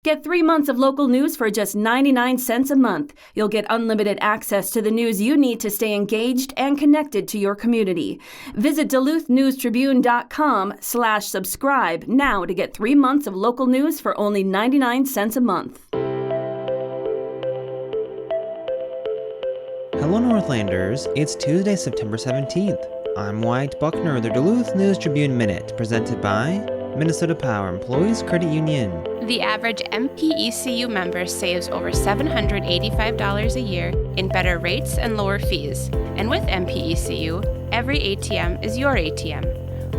Get 3 months of local news for just 99 cents a month. You'll get unlimited access to the news you need to stay engaged and connected to your community. Visit DuluthNewsTribune.com/subscribe now to get 3 months of local news for only 99 cents a month. Hello, Northlanders. It's Tuesday, September 17th. I'm Wyatt Buckner, the Duluth News Tribune Minute, presented by Minnesota Power Employees Credit Union. The average MPECU member saves over $785 a year in better rates and lower fees. And with MPECU, every ATM is your ATM.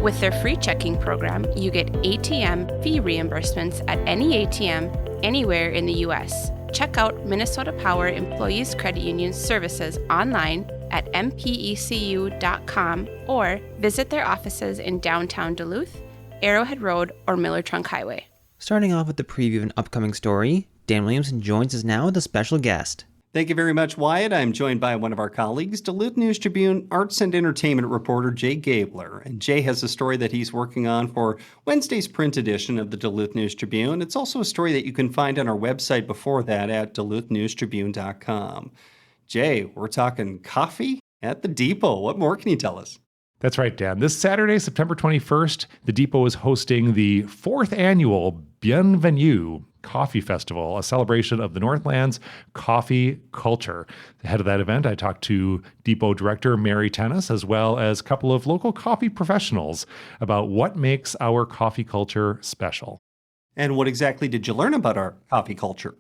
With their free checking program, you get ATM fee reimbursements at any ATM anywhere in the U.S. Check out Minnesota Power Employees Credit Union services online at mpecu.com or visit their offices in downtown Duluth, Arrowhead Road, or Miller Trunk Highway. Starting off with the preview of an upcoming story, Dan Williamson joins us now with a special guest. Thank you very much, Wyatt. I'm joined by one of our colleagues, Duluth News Tribune arts and entertainment reporter Jay Gabler. And Jay has a story that he's working on for Wednesday's print edition of the Duluth News Tribune. It's also a story that you can find on our website before that at duluthnewstribune.com. Jay, we're talking coffee at the Depot. What more can you tell us? That's right, Dan. This Saturday, September 21st, the Depot is hosting the 4th annual Bienvenue Coffee Festival, a celebration of the Northland's coffee culture. The head of that event, I talked to Depot Director Mary Tennis, as well as a couple of local coffee professionals about what makes our coffee culture special. And what exactly did you learn about our coffee culture?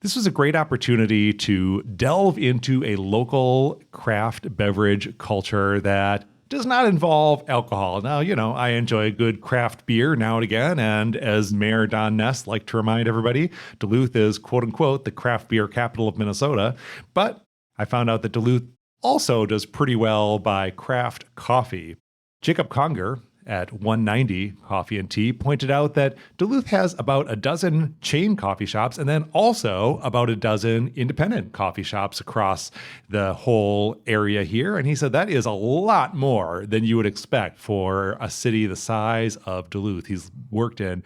This was a great opportunity to delve into a local craft beverage culture that does not involve alcohol. Now, I enjoy a good craft beer now and again, and as Mayor Don Ness liked to remind everybody, Duluth is, quote unquote, the craft beer capital of Minnesota. But I found out that Duluth also does pretty well by craft coffee. Jacob Conger at 190 Coffee and Tea pointed out that Duluth has about a dozen chain coffee shops and then also about a dozen independent coffee shops across the whole area here. And he said that is a lot more than you would expect for a city the size of Duluth. He's worked in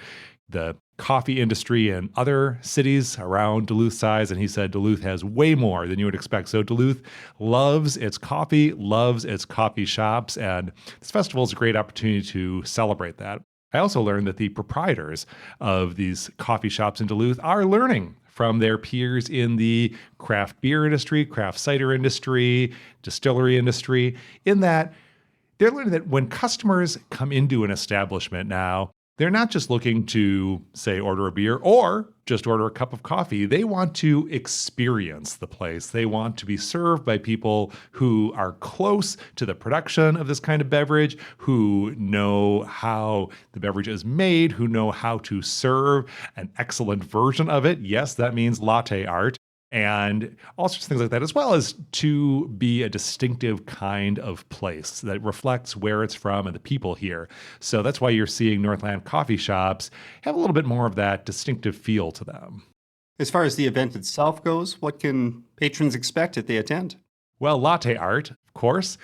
the coffee industry in other cities around Duluth size, and he said Duluth has way more than you would expect. So Duluth loves its coffee, loves its coffee shops, and this festival is a great opportunity to celebrate that. I also learned that the proprietors of these coffee shops in Duluth are learning from their peers in the craft beer industry, craft cider industry, distillery industry, in that they're learning that when customers come into an establishment now, they're not just looking to, say, order a beer or just order a cup of coffee. They want to experience the place. They want to be served by people who are close to the production of this kind of beverage, who know how the beverage is made, who know how to serve an excellent version of it. Yes, that means latte art. And all sorts of things like that, as well as to be a distinctive kind of place that reflects where it's from and the people here. So that's why you're seeing Northland coffee shops have a little bit more of that distinctive feel to them. As far as the event itself goes, what can patrons expect if they attend? Well, latte art, of course.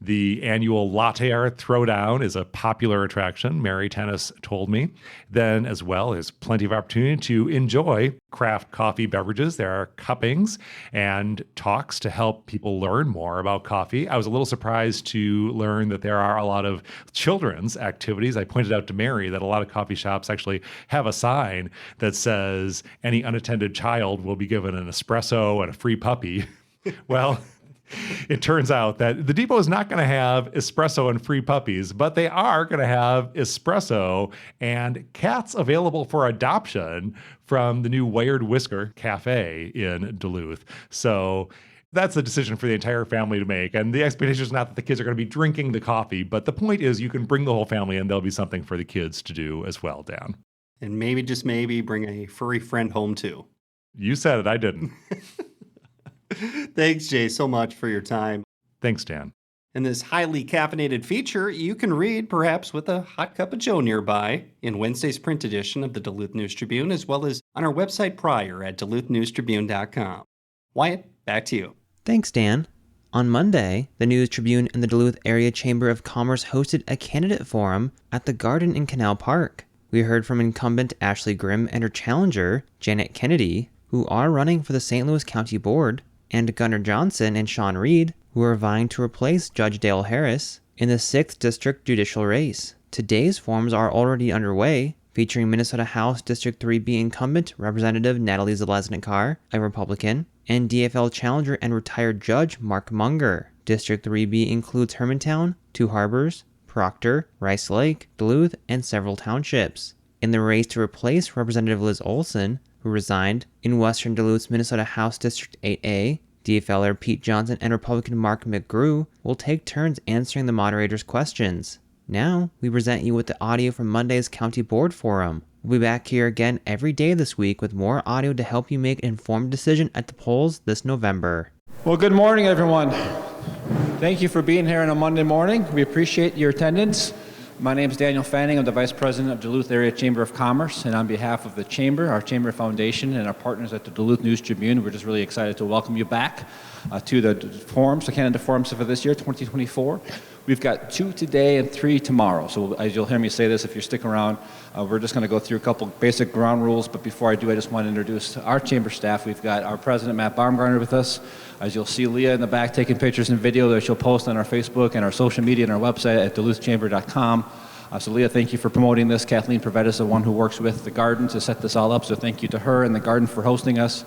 The annual Latte Art Throwdown is a popular attraction, Mary Tennis told me. Then, as well, there's plenty of opportunity to enjoy craft coffee beverages. There are cuppings and talks to help people learn more about coffee. I was a little surprised to learn that there are a lot of children's activities. I pointed out to Mary that a lot of coffee shops actually have a sign that says any unattended child will be given an espresso and a free puppy. Well, it turns out that the Depot is not going to have espresso and free puppies, but they are going to have espresso and cats available for adoption from the new Wired Whisker Cafe in Duluth. So that's a decision for the entire family to make. And the expectation is not that the kids are going to be drinking the coffee, but the point is you can bring the whole family and there'll be something for the kids to do as well, Dan. And maybe, just maybe, bring a furry friend home too. You said it, I didn't. Thanks, Jay, so much for your time. Thanks, Dan. In this highly caffeinated feature, you can read, perhaps with a hot cup of joe nearby, in Wednesday's print edition of the Duluth News Tribune, as well as on our website prior at duluthnewstribune.com. Wyatt, back to you. Thanks, Dan. On Monday, the News Tribune and the Duluth Area Chamber of Commerce hosted a candidate forum at the Garden in Canal Park. We heard from incumbent Ashley Grimm and her challenger, Janet Kennedy, who are running for the St. Louis County Board, and Gunnar Johnson and Sean Reed, who are vying to replace Judge Dale Harris in the 6th District judicial race. Today's forums are already underway, featuring Minnesota House District 3B incumbent Representative Natalie Zelaznikar, a Republican, and DFL challenger and retired judge Mark Munger. District 3B includes Hermantown, Two Harbors, Proctor, Rice Lake, Duluth, and several townships. In the race to replace Representative Liz Olson, who resigned, in Western Duluth's Minnesota House District 8A, DFLer Pete Johnson and Republican Mark McGrew will take turns answering the moderator's questions. Now, we present you with the audio from Monday's County Board Forum. We'll be back here again every day this week with more audio to help you make an informed decision at the polls this November. Well, good morning, everyone. Thank you for being here on a Monday morning. We appreciate your attendance. My name is Daniel Fanning. I'm the Vice President of Duluth Area Chamber of Commerce, and on behalf of the Chamber, our Chamber Foundation, and our partners at the Duluth News Tribune, we're just really excited to welcome you back to the forums, the candidate forums for this year, 2024. We've got 2 today and 3 tomorrow. So as you'll hear me say this, if you stick around, we're just going to go through a couple basic ground rules. But before I do, I just want to introduce our chamber staff. We've got our president, Matt Baumgartner, with us. As you'll see Leah in the back taking pictures and video that she'll post on our Facebook and our social media and our website at duluthchamber.com. So Leah, thank you for promoting this. Kathleen Pravettis is the one who works with the garden to set this all up. So thank you to her and the garden for hosting us.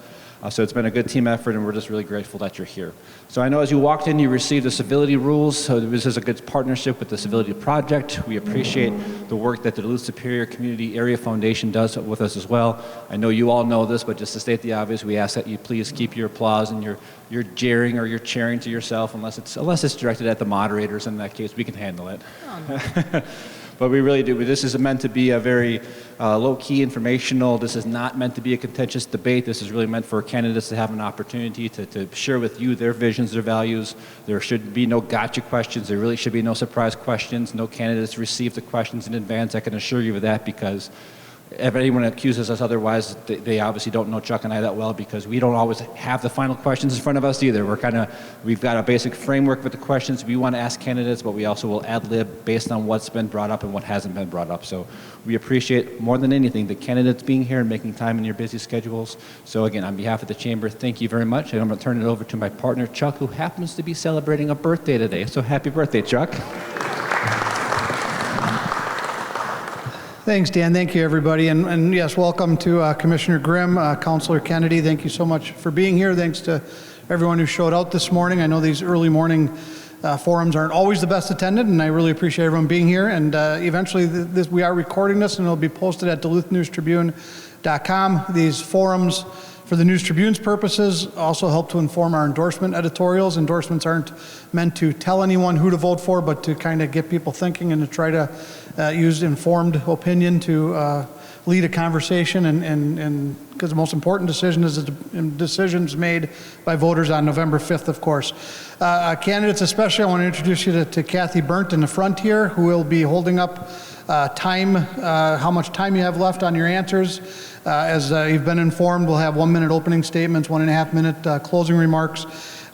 So it's been a good team effort, and we're just really grateful that you're here. So I know as you walked in, you received the civility rules. So this is a good partnership with the Civility Project. We appreciate the work that the Duluth Superior Community Area Foundation does with us as well. I know you all know this, but just to state the obvious, we ask that you please keep your applause and your jeering or your cheering to yourself, unless it's directed at the moderators. In that case, we can handle it. Oh, no. But we really do. This is meant to be a very low-key, informational. This is not meant to be a contentious debate. This is really meant for candidates to have an opportunity to share with you their visions, their values. There should be no gotcha questions. There really should be no surprise questions. No candidates receive the questions in advance. I can assure you of that, because if anyone accuses us otherwise, they obviously don't know Chuck and I that well, because we don't always have the final questions in front of us either. We've got a basic framework with the questions we want to ask candidates, but we also will ad-lib based on what's been brought up and what hasn't been brought up. So we appreciate more than anything the candidates being here and making time in your busy schedules. So again, on behalf of the Chamber, thank you very much. And I'm going to turn it over to my partner, Chuck, who happens to be celebrating a birthday today. So happy birthday, Chuck. Thanks, Dan. Thank you, everybody. And yes, welcome to Commissioner Grimm, Councilor Kennedy. Thank you so much for being here. Thanks to everyone who showed out this morning. I know these early morning forums aren't always the best attended, and I really appreciate everyone being here. And eventually, we are recording this, and it'll be posted at duluthnewstribune.com. These forums, for the News Tribune's purposes, also help to inform our endorsement editorials. Endorsements aren't meant to tell anyone who to vote for, but to kind of get people thinking and to try to use informed opinion to lead a conversation, and because the most important decision is the decisions made by voters on November 5th, of course. Candidates especially, I want to introduce you to Kathy Burnt in the front here, who will be holding up time, how much time you have left on your answers. As you've been informed, we'll have 1 minute opening statements, 1.5 minute closing remarks.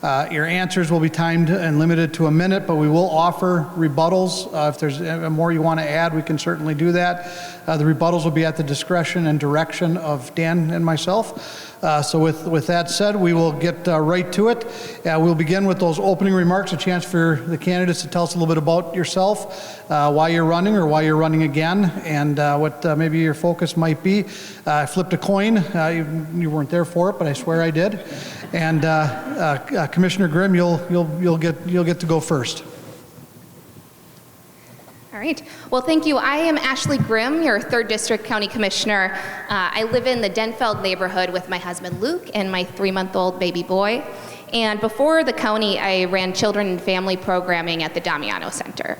Your answers will be timed and limited to 1 minute, but we will offer rebuttals. If there's more you want to add, we can certainly do that. The rebuttals will be at the discretion and direction of Dan and myself. So with that said, we will get right to it. We'll begin with those opening remarks, a chance for the candidates to tell us a little bit about yourself, why you're running or why you're running again, and what maybe your focus might be. I flipped a coin. You weren't there for it, but I swear I did. And Commissioner Grimm, you'll get to go first. All right. Well, thank you. I am Ashley Grimm, your 3rd District County Commissioner. I live in the Denfeld neighborhood with my husband Luke and my 3-month-old baby boy. And before the county, I ran children and family programming at the Damiano Center.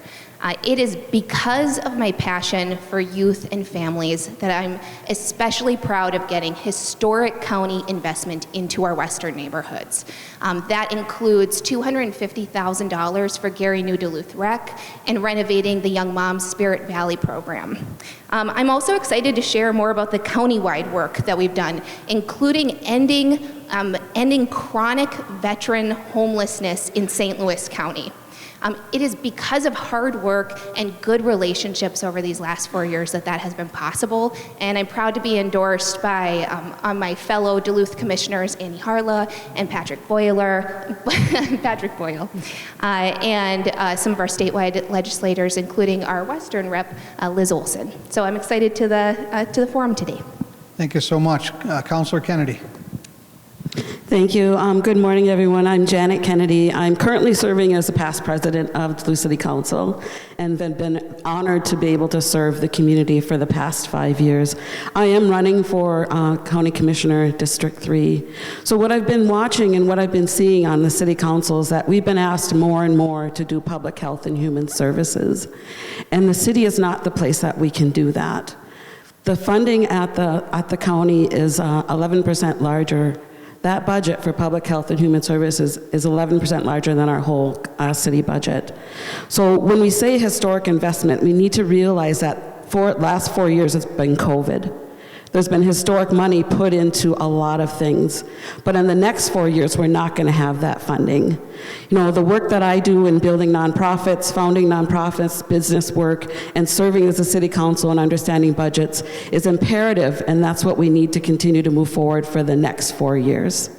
It is because of my passion for youth and families that I'm especially proud of getting historic county investment into our western neighborhoods. That includes $250,000 for Gary New Duluth Rec and renovating the Young Moms Spirit Valley program. I'm also excited to share more about the county-wide work that we've done, including ending chronic veteran homelessness in St. Louis County. It is because of hard work and good relationships over these last 4 years that has been possible, and I'm proud to be endorsed by my fellow Duluth commissioners, Annie Harla and Patrick Boyle, and some of our statewide legislators, including our Western rep, Liz Olson. So I'm excited to the forum today. Thank you so much. Councilor Kennedy. Thank you. Good morning, everyone. I'm Janet Kennedy. I'm currently serving as the past president of Duluth City Council and been honored to be able to serve the community for the past 5 years. I am running for County Commissioner District 3. So what I've been watching and what I've been seeing on the City Council is that we've been asked more and more to do public health and human services. And the city is not the place that we can do that. The funding at the county is 11% larger. That budget for public health and human services is 11% larger than our whole city budget. So when we say historic investment, we need to realize that for the last 4 years it's been COVID. There's been historic money put into a lot of things, but in the next 4 years we're not going to have that funding. You know, the work that I do in building nonprofits, founding nonprofits, business work, and serving as a city council and understanding budgets is imperative, and that's what we need to continue to move forward for the next 4 years.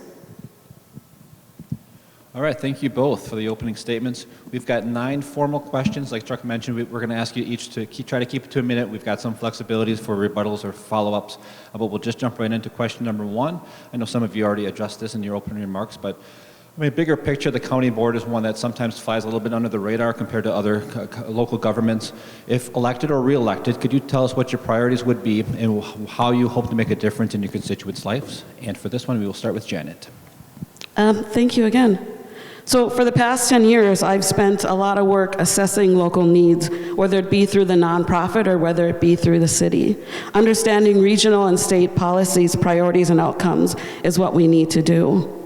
All right, thank you both for the opening statements. We've got 9 formal questions. Like Chuck mentioned, we're going to ask you each to try to keep it to a minute. We've got some flexibilities for rebuttals or follow-ups, but we'll just jump right into question number 1. I know some of you already addressed this in your opening remarks, but I mean, bigger picture, the county board is one that sometimes flies a little bit under the radar compared to other local governments. If elected or re-elected, could you tell us what your priorities would be and how you hope to make a difference in your constituents' lives? And for this one, we will start with Janet. Thank you again. So for the past 10 years, I've spent a lot of work assessing local needs, whether it be through the nonprofit or whether it be through the city. Understanding regional and state policies, priorities, and outcomes is what we need to do.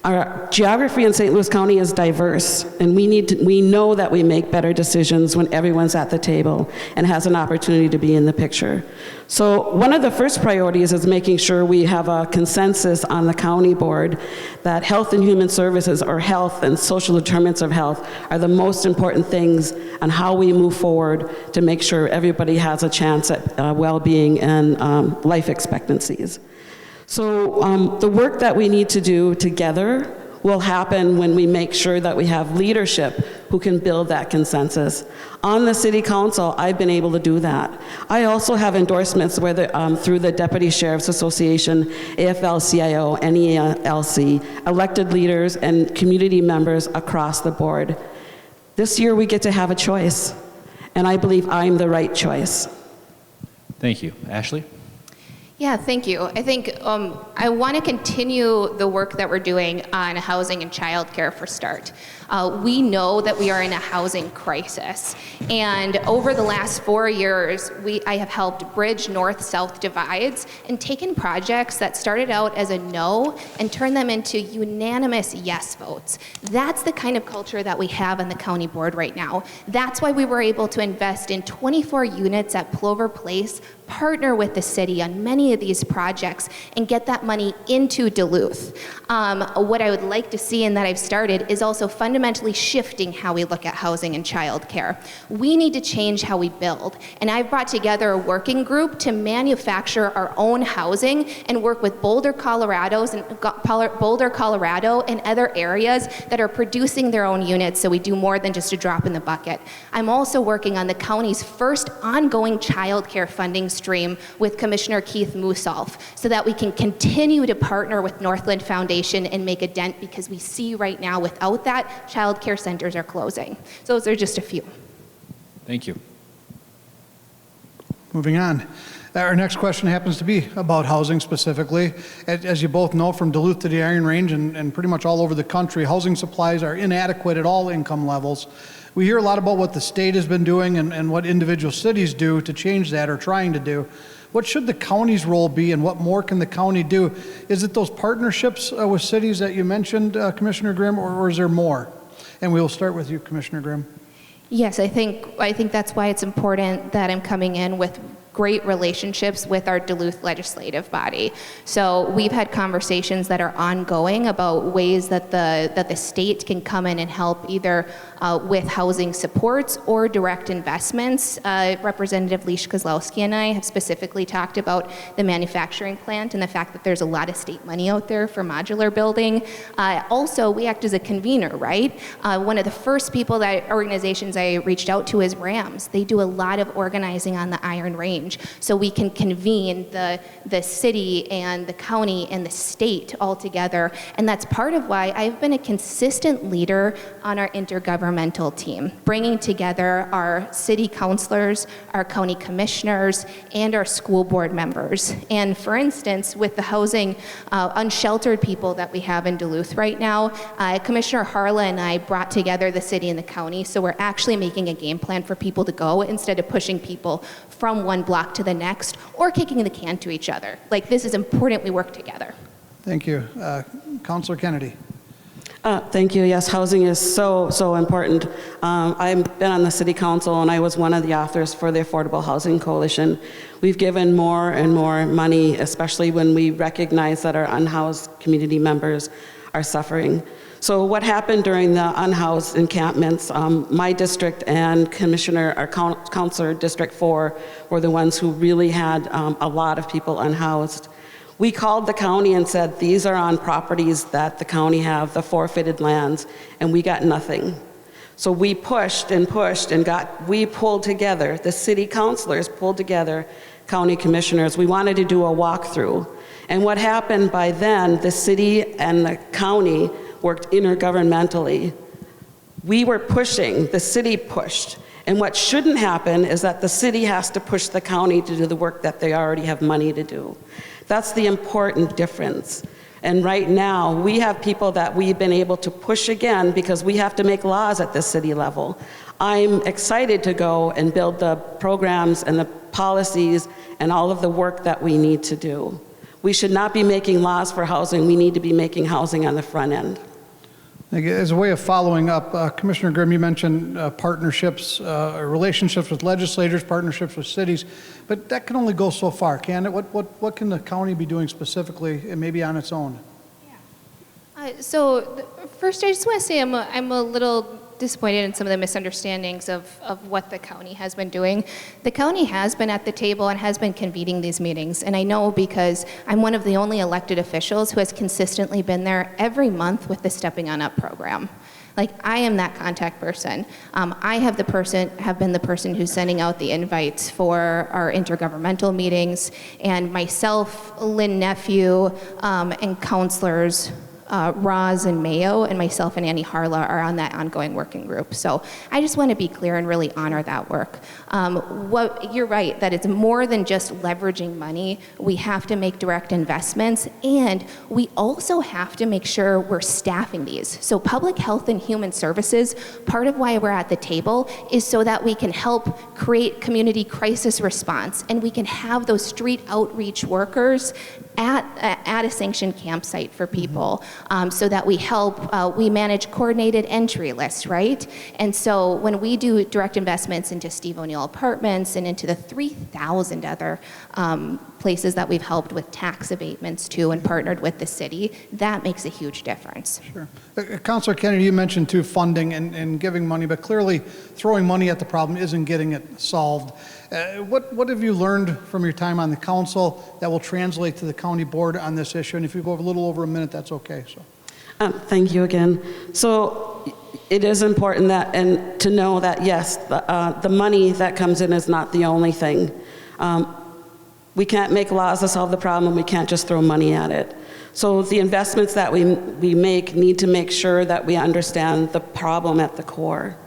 Our geography in St. Louis County is diverse, and we know that we make better decisions when everyone's at the table and has an opportunity to be in the picture. So one of the first priorities is making sure we have a consensus on the county board that health and human services, or health and social determinants of health, are the most important things on how we move forward to make sure everybody has a chance at well-being and life expectancies. So the work that we need to do together will happen when we make sure that we have leadership who can build that consensus. On the City Council, I've been able to do that. I also have endorsements through the Deputy Sheriff's Association, AFL-CIO, NELC, elected leaders, and community members across the board. This year we get to have a choice, and I believe I'm the right choice. Thank you. Ashley? Yeah, thank you. I think I want to continue the work that we're doing on housing and childcare for START. We know that we are in a housing crisis, and over the last 4 years, I have helped bridge north-south divides and taken projects that started out as a no and turned them into unanimous yes votes. That's the kind of culture that we have on the county board right now. That's why we were able to invest in 24 units at Plover Place, partner with the city on many of these projects, and get that money into Duluth. What I would like to see, and that I've started, is also fundamentally shifting how we look at housing and childcare. We need to change how we build, and I've brought together a working group to manufacture our own housing and work with Boulder, Colorado, and other areas that are producing their own units, so we do more than just a drop in the bucket. I'm also working on the county's first ongoing childcare funding stream with Commissioner Keith Musolf, so that we can continue to partner with Northland Foundation and make a dent, because we see right now without that, child care centers are closing. So those are just a few. Thank you. Moving on. Our next question happens to be about housing specifically. As you both know, from Duluth to the Iron Range and pretty much all over the country, housing supplies are inadequate at all income levels. We hear a lot about what the state has been doing and what individual cities do to change that, or trying to do. What should the county's role be, and what more can the county do? Is it those partnerships with cities that you mentioned, Commissioner Grimm, or is there more? And we will start with you, Commissioner Grimm. Yes, I think that's why it's important that I'm coming in with great relationships with our Duluth legislative body. So we've had conversations that are ongoing about ways that the state can come in and help either with housing supports or direct investments. Representative Leash Kozlowski and I have specifically talked about the manufacturing plant and the fact that there's a lot of state money out there for modular building. Also, we act as a convener, right? One of the first organizations I reached out to is RAMS. They do a lot of organizing on the Iron Range. So we can convene the city and the county and the state all together. And that's part of why I've been a consistent leader on our intergovernmental team, bringing together our city councilors, our county commissioners, and our school board members. And for instance, with the housing unsheltered people that we have in Duluth right now, Commissioner Harla and I brought together the city and the county. So we're actually making a game plan for people to go instead of pushing people from one block to the next or kicking the can to each other. Like, this is important we work together. Thank you. Councilor Kennedy. Thank you. Yes, housing is so important. I've been on the city council and I was one of the authors for the Affordable Housing Coalition. We've given more and more money, especially when we recognize that our unhoused community members are suffering. So what happened during the unhoused encampments, my district and Councilor District 4 were the ones who really had a lot of people unhoused. We called the county and said, these are on properties that the county have, the forfeited lands, and we got nothing. So we pushed and we pulled together, the city councilors pulled together county commissioners. We wanted to do a walkthrough. And what happened by then, the city and the county worked intergovernmentally. We were pushing, the city pushed. And what shouldn't happen is that the city has to push the county to do the work that they already have money to do. That's the important difference. And right now, we have people that we've been able to push again because we have to make laws at the city level. I'm excited to go and build the programs and the policies and all of the work that we need to do. We should not be making laws for housing. We need to be making housing on the front end. As a way of following up, Commissioner Grimm, you mentioned partnerships, relationships with legislators, partnerships with cities, but that can only go so far, can it? What can the county be doing specifically, and maybe on its own? So first, I just want to say I'm a little disappointed in some of the misunderstandings of what the county has been doing. The county has been at the table and has been convening these meetings, and I know because I'm one of the only elected officials who has consistently been there every month with the Stepping On Up program. Like, I am that contact person. I have been the person who's sending out the invites for our intergovernmental meetings, and myself, Lynn Nephew, and councilors Roz and Mayo and myself and Annie Harla are on that ongoing working group. So I just want to be clear and really honor that work. You're right, that it's more than just leveraging money. We have to make direct investments, and we also have to make sure we're staffing these. So public health and human services, part of why we're at the table is so that we can help create community crisis response, and we can have those street outreach workers at a sanctioned campsite for people, so that we manage coordinated entry lists, right? And so when we do direct investments into Steve O'Neill Apartments and into the 3,000 other places that we've helped with tax abatements too and partnered with the city, that makes a huge difference. Sure. Councilor Kennedy, you mentioned too funding and giving money, but clearly throwing money at the problem isn't getting it solved. What have you learned from your time on the council that will translate to the county board on this issue? And if you go a little over a minute, that's okay. So, thank you again. So it is important to know that yes, the money that comes in is not the only thing. We can't make laws to solve the problem. We can't just throw money at it. So the investments that we make need to make sure that we understand the problem at the core.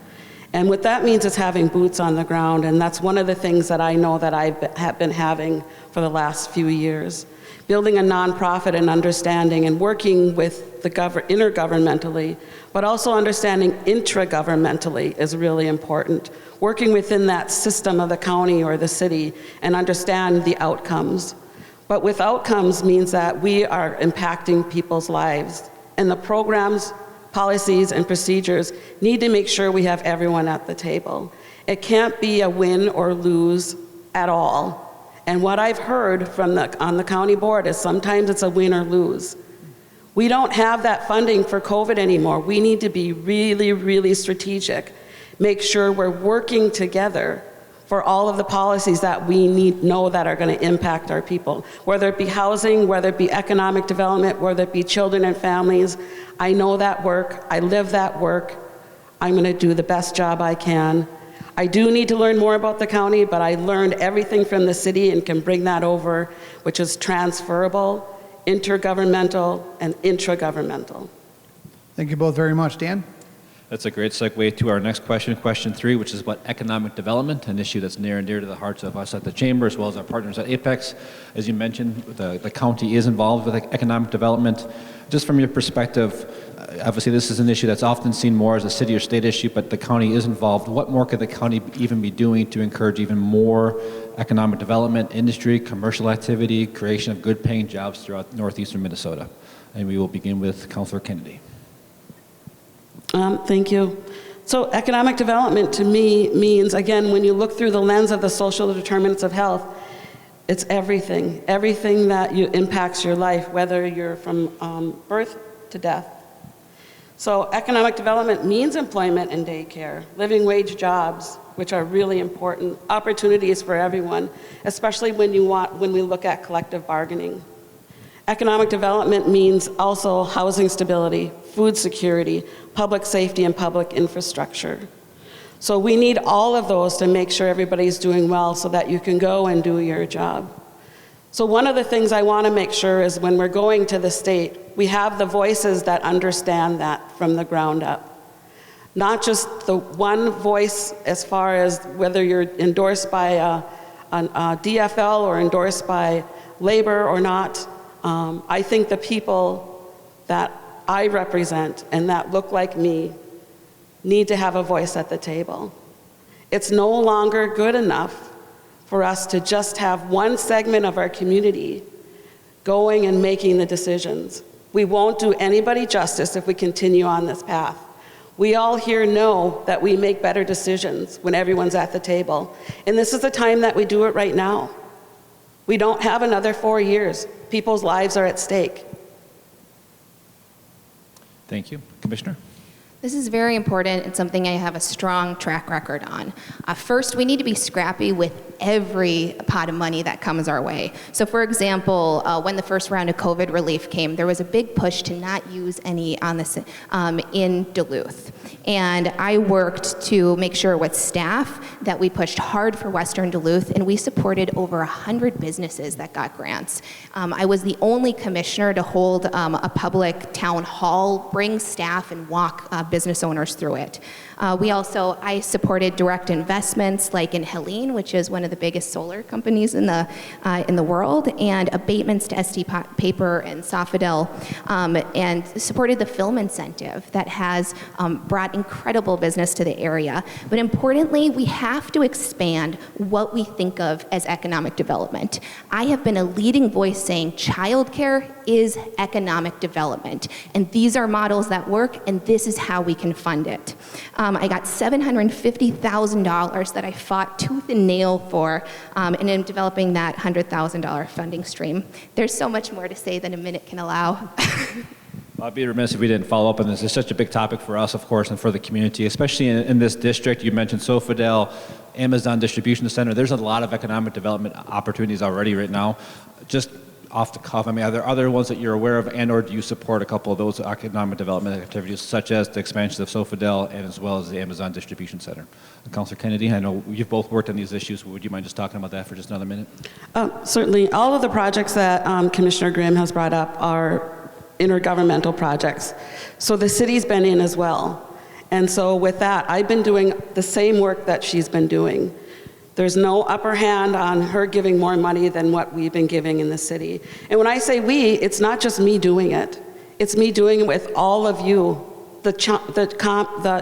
And what that means is having boots on the ground, and that's one of the things that I know that I have been having for the last few years. Building a nonprofit and understanding and working with the intergovernmentally, but also understanding intragovernmentally is really important. Working within that system of the county or the city and understand the outcomes. But with outcomes means that we are impacting people's lives, and the programs, policies, and procedures need to make sure we have everyone at the table. It can't be a win or lose at all. And what I've heard on the county board is sometimes it's a win or lose. We don't have that funding for COVID anymore. We need to be really, really strategic. Make sure we're working together for all of the policies that we know that are going to impact our people, whether it be housing, whether it be economic development, whether it be children and families. I know that work. I live that work. I'm going to do the best job I can. I do need to learn more about the county, but I learned everything from the city and can bring that over, which is transferable, intergovernmental, and intragovernmental. Thank you both very much. Dan? That's a great segue to our next question, question 3, which is about economic development, an issue that's near and dear to the hearts of us at the Chamber as well as our partners at Apex. As you mentioned, the county is involved with economic development. Just from your perspective, obviously this is an issue that's often seen more as a city or state issue, but the county is involved. What more could the county even be doing to encourage even more economic development, industry, commercial activity, creation of good paying jobs throughout northeastern Minnesota? And we will begin with Councilor Kennedy. Thank you. So economic development to me means, again, when you look through the lens of the social determinants of health, it's everything that impacts your life, whether you're from birth to death. So economic development means employment and daycare, living wage jobs, which are really important, opportunities for everyone, especially when we look at collective bargaining. Economic development means also housing stability, food security, public safety, and public infrastructure. So we need all of those to make sure everybody's doing well so that you can go and do your job. So one of the things I want to make sure is when we're going to the state, we have the voices that understand that from the ground up. Not just the one voice as far as whether you're endorsed by a DFL or endorsed by labor or not. I think the people that I represent and that look like me need to have a voice at the table. It's no longer good enough for us to just have one segment of our community going and making the decisions. We won't do anybody justice if we continue on this path. We all here know that we make better decisions when everyone's at the table. And this is the time that we do it right now. We don't have another 4 years. People's lives are at stake. Thank you. Commissioner? This is very important and something I have a strong track record on. First, we need to be scrappy with every pot of money that comes our way. So for example, when the first round of COVID relief came, there was a big push to not use any on this in Duluth. And I worked to make sure with staff that we pushed hard for Western Duluth, and we supported over 100 businesses that got grants. I was the only commissioner to hold a public town hall, bring staff and walk business owners through it. I supported direct investments like in Helene, which is one of the biggest solar companies in the world, and abatements to ST Paper and Sofidel, and supported the film incentive that has brought incredible business to the area. But importantly, we have to expand what we think of as economic development. I have been a leading voice saying childcare is economic development, and these are models that work, and this is how we can fund it. I got $750,000 that I fought tooth and nail for, and in developing that $100,000 funding stream. There's so much more to say than a minute can allow. I'd be remiss if we didn't follow up on this. It's such a big topic for us, of course, and for the community, especially in this district. You mentioned Sofidel, Amazon Distribution Center. There's a lot of economic development opportunities already right now. Just off the cuff, I mean, are there other ones that you're aware of, and or do you support a couple of those economic development activities, such as the expansion of Sofidel and as well as the Amazon Distribution Center? Councilor Kennedy, I know you've both worked on these issues. Would you mind just talking about that for just another minute? Certainly. All of the projects that Commissioner Grimm has brought up are intergovernmental projects. So the city's been in as well. And so with that, I've been doing the same work that she's been doing. There's no upper hand on her giving more money than what we've been giving in the city. And when I say we, it's not just me doing it. It's me doing it with all of you, the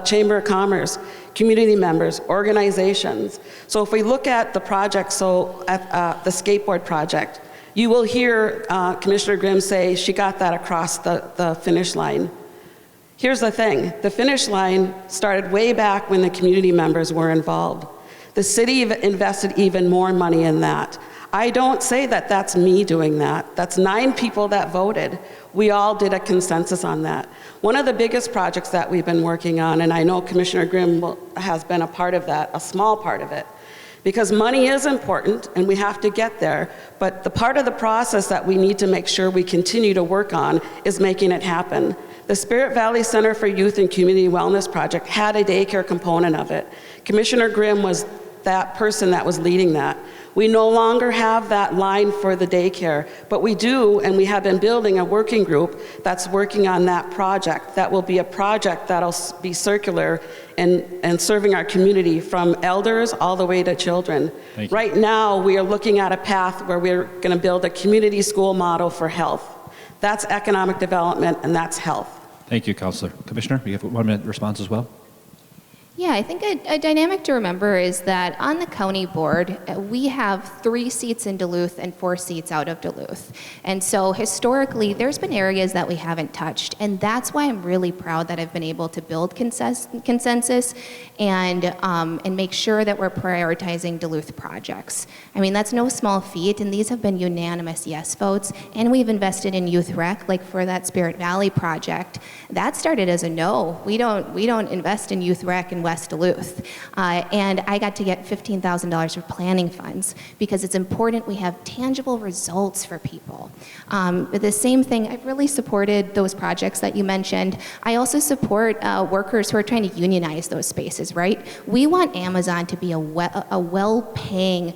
Chamber of Commerce, community members, organizations. So if we look at the project, at the skateboard project, you will hear Commissioner Grimm say she got that across the finish line. Here's the thing, the finish line started way back when the community members were involved. The city invested even more money in that. I don't say that that's me doing that. That's 9 people that voted. We all did a consensus on that. One of the biggest projects that we've been working on, and I know Commissioner Grimm has been a part of that, a small part of it, because money is important and we have to get there, but the part of the process that we need to make sure we continue to work on is making it happen. The Spirit Valley Center for Youth and Community Wellness Project had a daycare component of it. Commissioner Grimm was that person that was leading that. We no longer have that line for the daycare, but we do, and we have been building a working group that's working on that project. That will be a project that'll be circular and serving our community from elders all the way to children. Right now, we are looking at a path where we're going to build a community school model for health. That's economic development, and that's health. Thank you, Councilor. Commissioner, you have a 1-minute response as well. Yeah, I think a dynamic to remember is that on the county board, we have 3 seats in Duluth and 4 seats out of Duluth. And so historically, there's been areas that we haven't touched. And that's why I'm really proud that I've been able to build consensus and make sure that we're prioritizing Duluth projects. I mean, that's no small feat, and these have been unanimous yes votes. And we've invested in youth rec, like for that Spirit Valley project. That started as a no. We don't invest in youth rec in West Duluth. And I got to get $15,000 for planning funds because it's important we have tangible results for people. The same thing, I've really supported those projects that you mentioned. I also support workers who are trying to unionize those spaces, right? We want Amazon to be a well-paying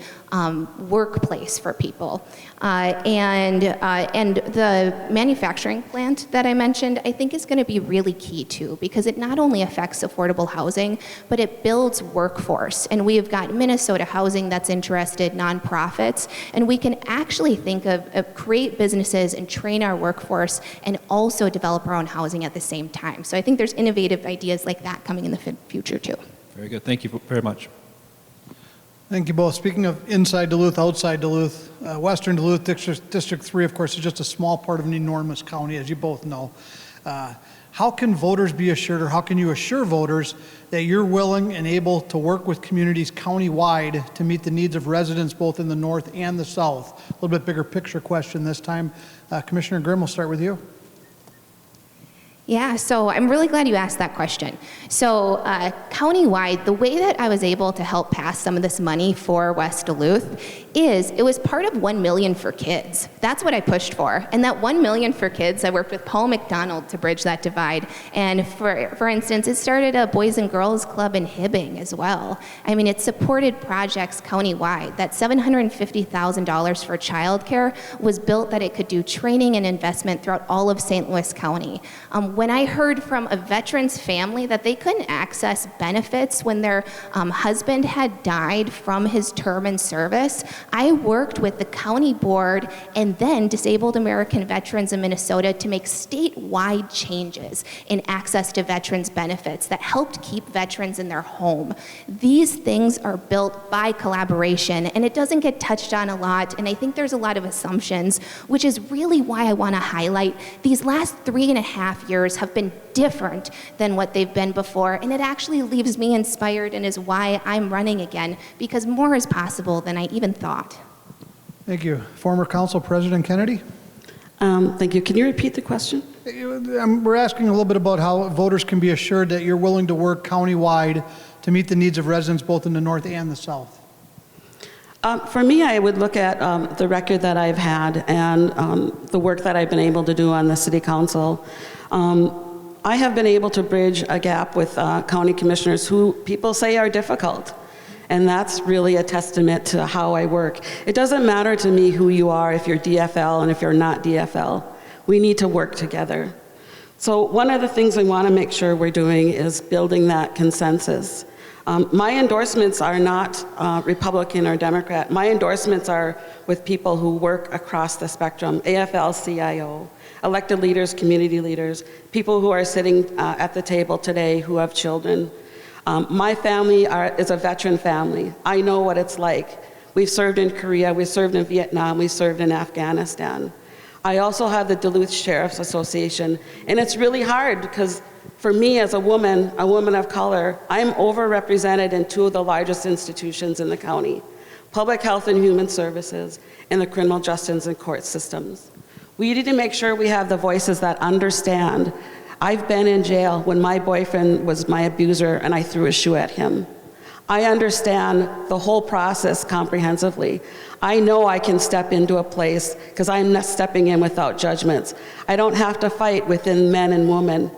workplace for people. And the manufacturing plant that I mentioned, I think is going to be really key too, because it not only affects affordable housing, but it builds workforce. And we've got Minnesota Housing that's interested, nonprofits, and we can actually think of create businesses and train our workforce and also develop our own housing at the same time. So I think there's innovative ideas like that coming in the future too. Very good. Thank you very much. Thank you both. Speaking of inside Duluth, outside Duluth, Western Duluth, District 3, of course, is just a small part of an enormous county, as you both know. How can voters be assured, or how can you assure voters that you're willing and able to work with communities countywide to meet the needs of residents both in the north and the south? A little bit bigger picture question this time. Commissioner Grimm, we'll start with you. Yeah, so I'm really glad you asked that question. So countywide, the way that I was able to help pass some of this money for West Duluth is it was part of 1 million for kids. That's what I pushed for. And that 1 million for kids, I worked with Paul McDonald to bridge that divide. And for instance, it started a Boys and Girls Club in Hibbing as well. I mean, it supported projects countywide. That $750,000 for childcare was built that it could do training and investment throughout all of St. Louis County. When I heard from a veteran's family that they couldn't access benefits when their husband had died from his term in service, I worked with the county board and then Disabled American Veterans in Minnesota to make statewide changes in access to veterans benefits that helped keep veterans in their home. These things are built by collaboration, and it doesn't get touched on a lot, and I think there's a lot of assumptions, which is really why I want to highlight these last 3.5 years have been different than what they've been before, and it actually leaves me inspired and is why I'm running again, because more is possible than I even thought. Thank you. Former Council President Kennedy? Thank you. Can you repeat the question? We're asking a little bit about how voters can be assured that you're willing to work countywide to meet the needs of residents both in the north and the south. For me, I would look at the record that I've had and the work that I've been able to do on the City Council. I have been able to bridge a gap with county commissioners who people say are difficult. And that's really a testament to how I work. It doesn't matter to me who you are, if you're DFL and if you're not DFL. We need to work together. So one of the things we want to make sure we're doing is building that consensus. My endorsements are not Republican or Democrat. My endorsements are with people who work across the spectrum, AFL-CIO, elected leaders, community leaders, people who are sitting at the table today who have children. My family is a veteran family. I know what it's like. We've served in Korea, we've served in Vietnam, we've served in Afghanistan. I also have the Duluth Sheriff's Association, and it's really hard because for me as a woman of color, I'm overrepresented in 2 of the largest institutions in the county. public health and human services, and the criminal justice and court systems. We need to make sure we have the voices that understand. I've been in jail when my boyfriend was my abuser and I threw a shoe at him. I understand the whole process comprehensively. I know I can step into a place because I'm not stepping in without judgments. I don't have to fight within men and women.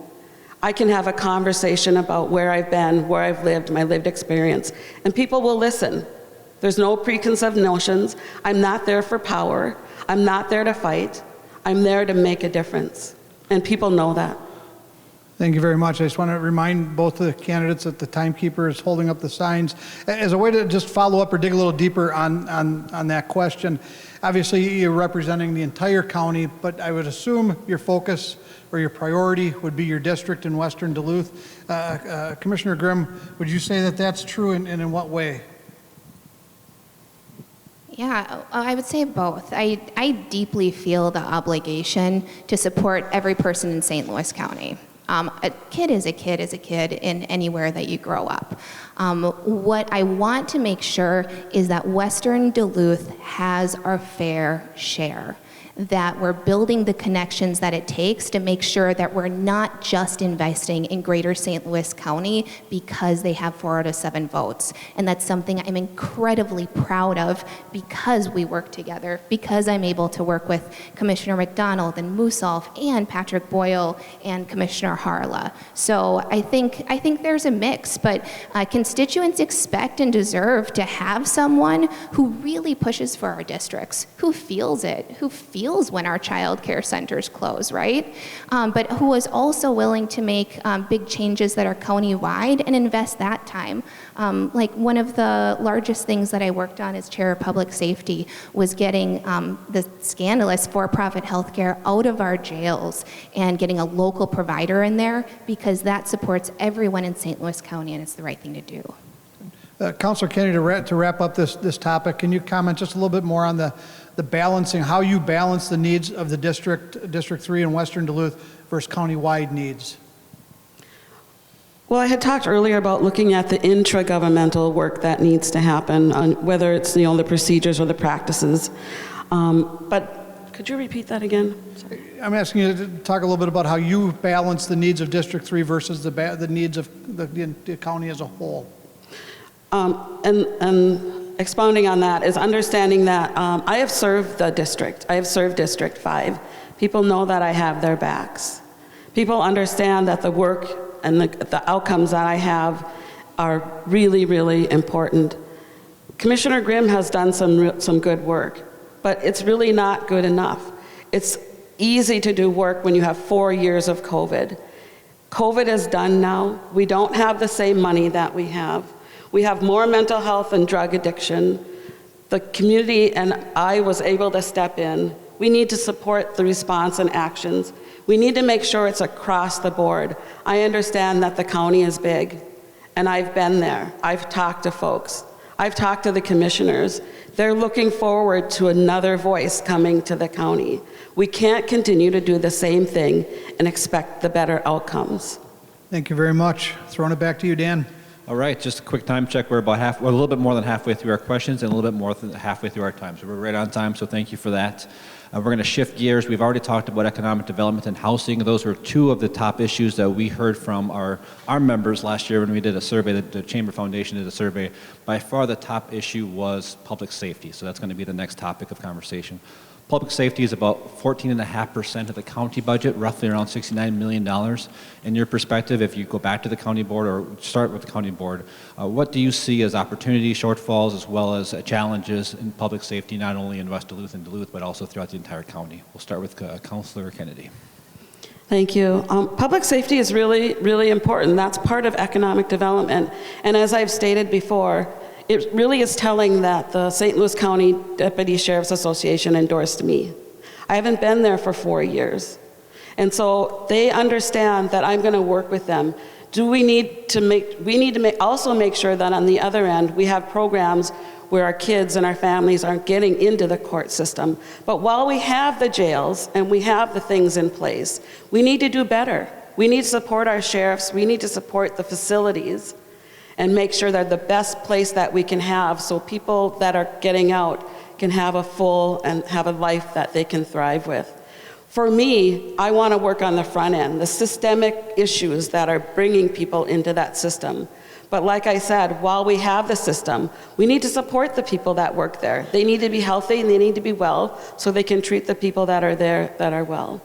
I can have a conversation about where I've been, where I've lived, my lived experience, and people will listen. There's no preconceived notions. I'm not there for power. I'm not there to fight. I'm there to make a difference, and people know that. Thank you very much. I just want to remind both of the candidates that the timekeeper is holding up the signs. As a way to just follow up or dig a little deeper on that question, obviously you're representing the entire county, but I would assume your focus or your priority would be your district in Western Duluth. Commissioner Grimm, would you say that that's true, and in what way? Yeah, I would say both. I deeply feel the obligation to support every person in St. Louis County. A kid is a kid is a kid in anywhere that you grow up. What I want to make sure is that Western Duluth has our fair share, that we're building the connections that it takes to make sure that we're not just investing in greater St. Louis County because they have 4 out of 7 votes. And that's something I'm incredibly proud of because we work together, because I'm able to work with Commissioner McDonald and Musolf and Patrick Boyle and Commissioner Harla. So I think there's a mix, but constituents expect and deserve to have someone who really pushes for our districts, who feels it, who feels when our child care centers close, right? But who is also willing to make big changes that are county-wide and invest that time. Like one of the largest things that I worked on as chair of public safety was getting the scandalous for-profit healthcare out of our jails and getting a local provider in there, because that supports everyone in St. Louis County and it's the right thing to do. Councilor Kennedy, to wrap up this topic, can you comment just a little bit more on the balancing, how you balance the needs of the District 3 in Western Duluth versus county-wide needs? Well, I had talked earlier about looking at the intragovernmental work that needs to happen, on whether it's the procedures or the practices. But could you repeat that again? Sorry. I'm asking you to talk a little bit about how you balance the needs of District 3 versus the needs of the county as a whole. And expounding on that is understanding that I have served the district. I have served District 5. People know that I have their backs. People understand that the work and the outcomes that I have are really, really important. Commissioner Grimm has done some good work, but it's really not good enough. It's easy to do work when you have 4 years of COVID. COVID is done now. We don't have the same money that we have. We have more mental health and drug addiction. The community and I was able to step in. We need to support the response and actions. We need to make sure it's across the board. I understand that the county is big, and I've been there. I've talked to folks. I've talked to the commissioners. They're looking forward to another voice coming to the county. We can't continue to do the same thing and expect the better outcomes. Thank you very much. Throwing it back to you, Dan. All right, just a quick time check. We're about a little bit more than halfway through our questions and a little bit more than halfway through our time. So we're right on time, so thank you for that. We're going to shift gears. We've already talked about economic development and housing. Those were 2 of the top issues that we heard from our members last year when we did a survey. The Chamber Foundation did a survey. By far the top issue was public safety, so that's going to be the next topic of conversation. Public safety is about 14.5% of the county budget, roughly around $69 million. In your perspective, if you go back to the county board or start with the county board, what do you see as opportunities, shortfalls, as well as challenges in public safety, not only in West Duluth and Duluth, but also throughout the entire county? We'll start with Councilor Kennedy. Thank you. Public safety is really, really important. That's part of economic development. And as I've stated before, it really is telling that the St. Louis County Deputy Sheriff's Association endorsed me. I haven't been there for 4 years. And so they understand that I'm going to work with them. We need to also make sure that on the other end, we have programs where our kids and our families aren't getting into the court system. But while we have the jails and we have the things in place, we need to do better. We need to support our sheriffs. We need to support the facilities. and make sure they're the best place that we can have so people that are getting out can have a full and have a life that they can thrive with. For me, I want to work on the front end, the systemic issues that are bringing people into that system. But like I said, while we have the system, we need to support the people that work there. They need to be healthy and they need to be well so they can treat the people that are there that are well.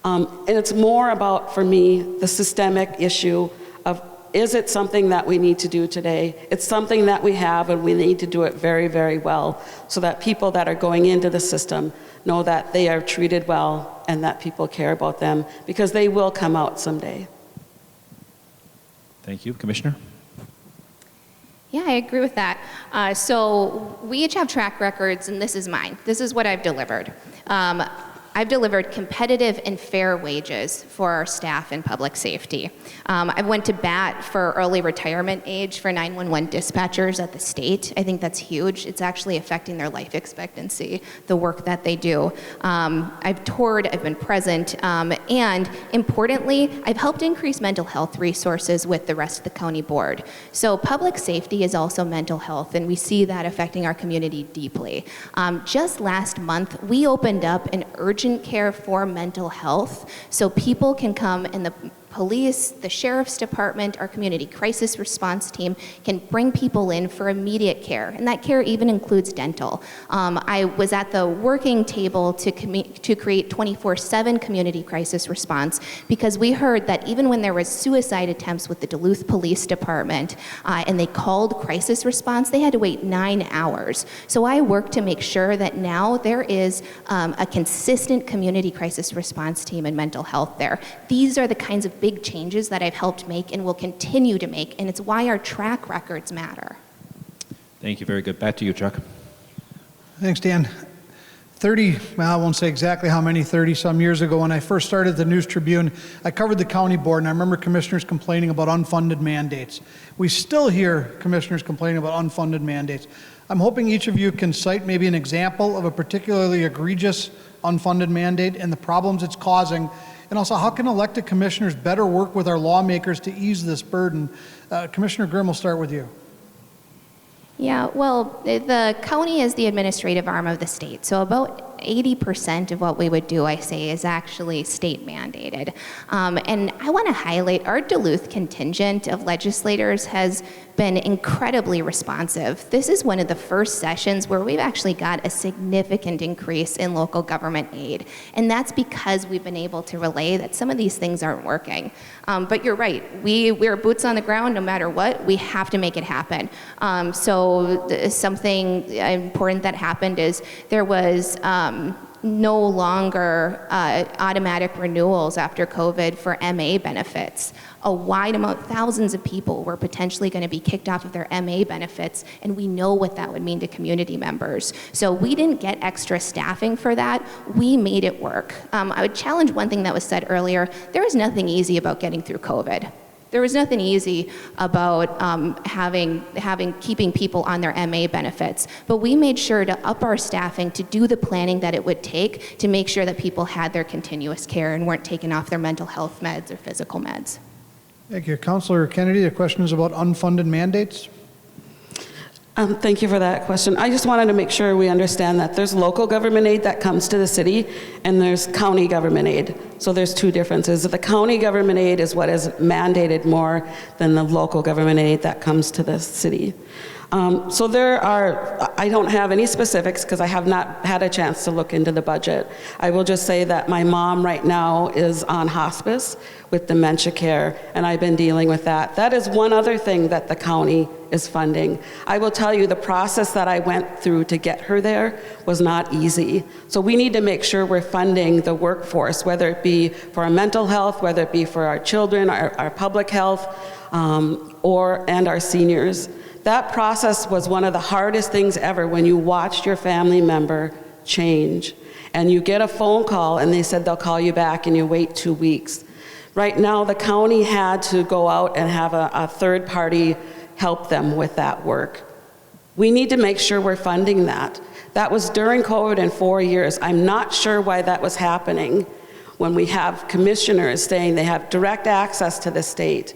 And it's more about, for me, the systemic issue of, is it something that we need to do today? It's something that we have, and we need to do it very, very well so that people that are going into the system know that they are treated well and that people care about them, because they will come out someday. Thank you. Commissioner? Yeah, I agree with that. So we each have track records, and this is mine. This is what I've delivered. I've delivered competitive and fair wages for our staff in public safety. I went to bat for early retirement age for 911 dispatchers at the state. I think that's huge. It's actually affecting their life expectancy, the work that they do. I've toured, I've been present, and importantly, I've helped increase mental health resources with the rest of the county board. So public safety is also mental health, and we see that affecting our community deeply. Just last month, we opened up an urgent care for mental health so people can come, and the police, the sheriff's department, our community crisis response team can bring people in for immediate care, and that care even includes dental. I was at the working table to create 24/7 community crisis response because we heard that even when there was suicide attempts with the Duluth Police Department and they called crisis response, they had to wait 9 hours. So I worked to make sure that now there is a consistent community crisis response team in mental health there. These are the kinds of big changes that I've helped make and will continue to make, and it's why our track records matter. Thank you. Very good. Back to you, Chuck. Thanks, Dan. I won't say exactly how many, 30-some years ago, when I first started the News Tribune, I covered the county board, and I remember commissioners complaining about unfunded mandates. We still hear commissioners complaining about unfunded mandates. I'm hoping each of you can cite maybe an example of a particularly egregious unfunded mandate and the problems it's causing. And also, how can elected commissioners better work with our lawmakers to ease this burden? Commissioner Grimm, we'll start with you. Yeah, well, the county is the administrative arm of the state, so about 80% of what we would do, I say, is actually state mandated. And I want to highlight our Duluth contingent of legislators has been incredibly responsive. This is one of the first sessions where we've actually got a significant increase in local government aid. And that's because we've been able to relay that some of these things aren't working. But you're right, we're boots on the ground no matter what. We have to make it happen. So something important that happened is there was no longer automatic renewals after COVID for MA benefits. A wide amount, thousands of people were potentially going to be kicked off of their MA benefits, and we know what that would mean to community members. So we didn't get extra staffing for that. We made it work. I would challenge one thing that was said earlier. There was nothing easy about getting through COVID. There was nothing easy about keeping people on their MA benefits, but we made sure to up our staffing to do the planning that it would take to make sure that people had their continuous care and weren't taken off their mental health meds or physical meds. Thank you. Councilor Kennedy, the question is about unfunded mandates. Thank you for that question. I just wanted to make sure we understand that there's local government aid that comes to the city, and there's county government aid. So there's two differences. The county government aid is what is mandated more than the local government aid that comes to the city. So there are, I don't have any specifics because I have not had a chance to look into the budget. I will just say that my mom right now is on hospice with dementia care, and I've been dealing with that. That is one other thing that the county is funding. I will tell you the process that I went through to get her there was not easy. So we need to make sure we're funding the workforce, whether it be for our mental health, whether it be for our children, our public health, and our seniors. That process was one of the hardest things ever when you watched your family member change. And you get a phone call and they said they'll call you back and you wait 2 weeks. Right now, the county had to go out and have a third party help them with that work. We need to make sure we're funding that. That was during COVID in 4 years. I'm not sure why that was happening when we have commissioners saying they have direct access to the state.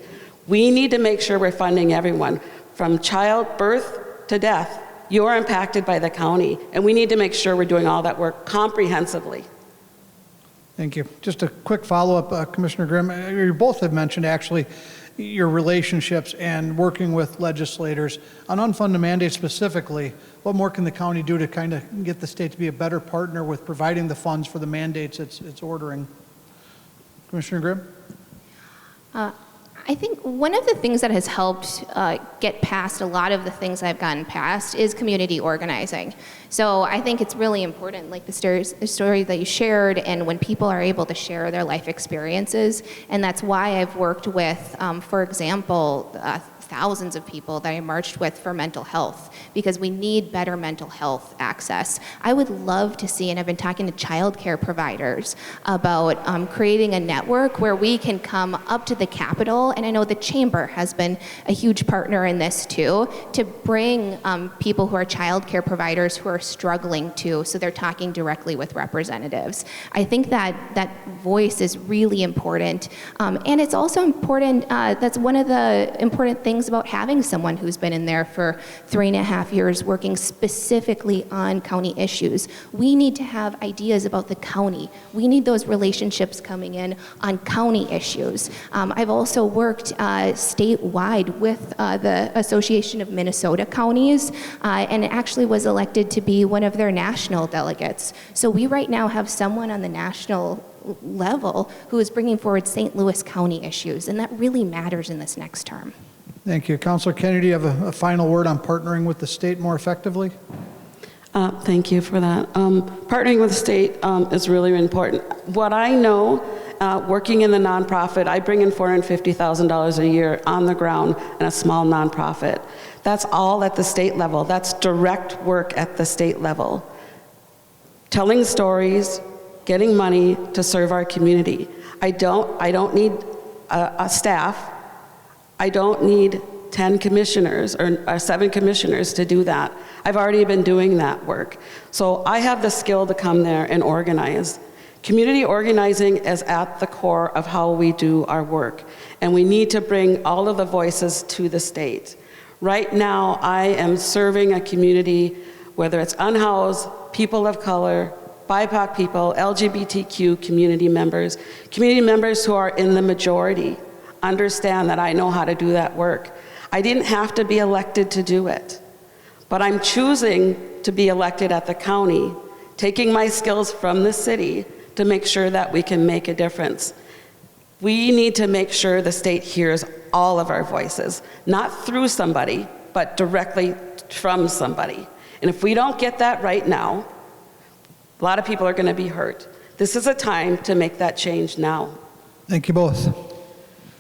We need to make sure we're funding everyone. From childbirth to death, you're impacted by the county, and we need to make sure we're doing all that work comprehensively. Thank you. Just a quick follow-up, Commissioner Grimm. You both have mentioned actually your relationships and working with legislators. On unfunded mandates specifically, what more can the county do to kind of get the state to be a better partner with providing the funds for the mandates it's ordering? Commissioner Grimm? I think one of the things that has helped get past a lot of the things I've gotten past is community organizing. So I think it's really important, like the story that you shared, and when people are able to share their life experiences. And that's why I've worked with, for example, thousands of people that I marched with for mental health, because we need better mental health access. I would love to see, and I've been talking to childcare providers about creating a network where we can come up to the Capitol, and I know the Chamber has been a huge partner in this too, to bring people who are childcare providers who are struggling too, so they're talking directly with representatives. I think that voice is really important, and it's also important, that's one of the important things about having someone who's been in there for 3.5 years working specifically on county issues. We need to have ideas about the county. We need those relationships coming in on county issues. I've also worked statewide with the Association of Minnesota Counties, and actually was elected to be one of their national delegates. So we right now have someone on the national level who is bringing forward St. Louis County issues, and that really matters in this next term. Thank you. Councilor Kennedy, you have a final word on partnering with the state more effectively? Thank you for that. Partnering with the state is really important. What I know, working in the nonprofit, I bring in $450,000 a year on the ground in a small nonprofit. That's all at the state level. That's direct work at the state level. Telling stories, getting money to serve our community. I don't need a staff. I don't need 10 commissioners or 7 commissioners to do that. I've already been doing that work. So I have the skill to come there and organize. Community organizing is at the core of how we do our work, and we need to bring all of the voices to the state. Right now, I am serving a community, whether it's unhoused, people of color, BIPOC people, LGBTQ community members who are in the majority. Understand that I know how to do that work. I didn't have to be elected to do it, but I'm choosing to be elected at the county, taking my skills from the city to make sure that we can make a difference. We need to make sure the state hears all of our voices, not through somebody, but directly from somebody. And if we don't get that right now, a lot of people are going to be hurt. This is a time to make that change now. Thank you both.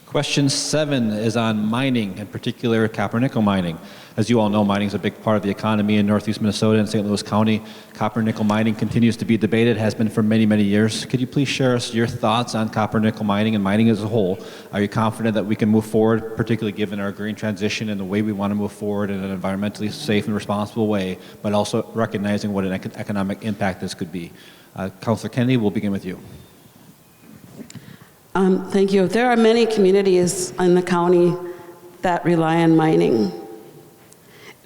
Question 7 is on mining, in particular copper nickel mining. As you all know, mining is a big part of the economy in northeast Minnesota and St. Louis County. Copper nickel mining continues to be debated, has been for many, many years. Could you please share us your thoughts on copper nickel mining and mining as a whole? Are you confident that we can move forward, particularly given our green transition and the way we want to move forward in an environmentally safe and responsible way, but also recognizing what an economic impact this could be? Councilor Kennedy, we'll begin with you. Thank you. There are many communities in the county that rely on mining.